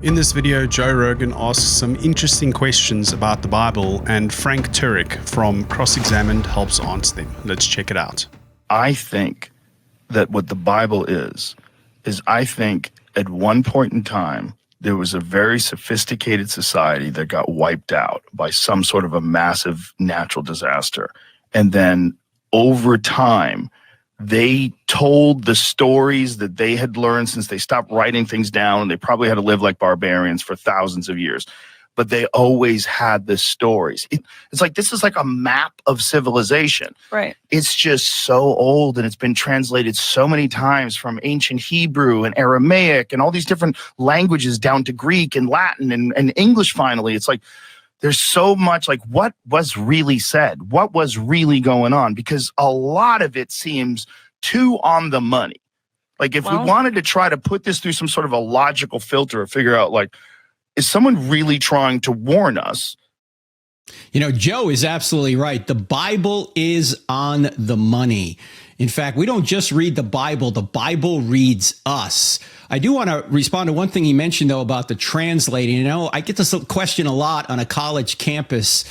In this video, Joe Rogan asks some interesting questions about the Bible, and Frank Turek from Cross-Examined helps answer them. Let's check it out. I think that what the Bible is I think at one point in time, there was a very sophisticated society that got wiped out by some sort of a massive natural disaster. And then over time, they told the stories that they had learned since they stopped writing things down, and they probably had to live like barbarians for thousands of years. But they always had the stories. It's like, this is like a map of civilization. Right. It's just so old, and it's been translated so many times from ancient Hebrew and Aramaic and all these different languages down to Greek and Latin and English finally. It's like, there's so much, like, what was really said? What was really going on? Because a lot of it seems too on the money. Like, if we wanted to try to put this through some sort of a logical filter or figure out, like, is someone really trying to warn us? You know, Joe is absolutely right. The Bible is on the money. In fact, we don't just read the Bible reads us. I do want to respond to one thing he mentioned, though, about the translating. You know, I get this question a lot on a college campus,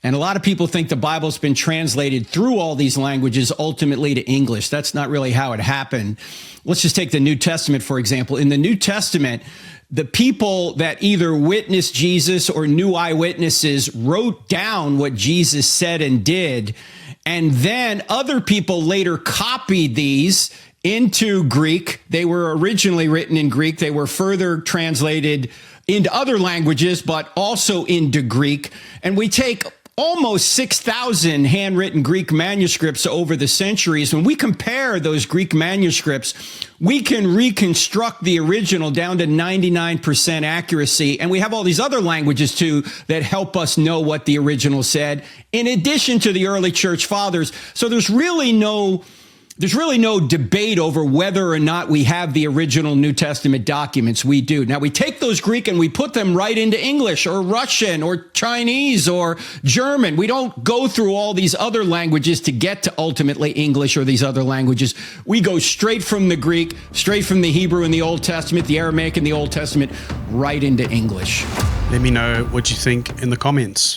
and a lot of people think the Bible's been translated through all these languages ultimately to English. That's not really how it happened. Let's just take the New Testament, for example. In the New Testament, the people that either witnessed Jesus or knew eyewitnesses wrote down what Jesus said and did, and then other people later copied these into Greek. They were originally written in Greek. They were further translated into other languages, but also into Greek. And we take almost 6,000 handwritten Greek manuscripts over the centuries. When we compare those Greek manuscripts, we can reconstruct the original down to 99% accuracy. And we have all these other languages, too, that help us know what the original said, in addition to the early church fathers. So there's really no debate over whether or not we have the original New Testament documents. We do. Now, we take those Greek and we put them right into English or Russian or Chinese or German. We don't go through all these other languages to get to ultimately English or these other languages. We go straight from the Greek, straight from the Hebrew in the Old Testament, the Aramaic in the Old Testament, right into English. Let me know what you think in the comments.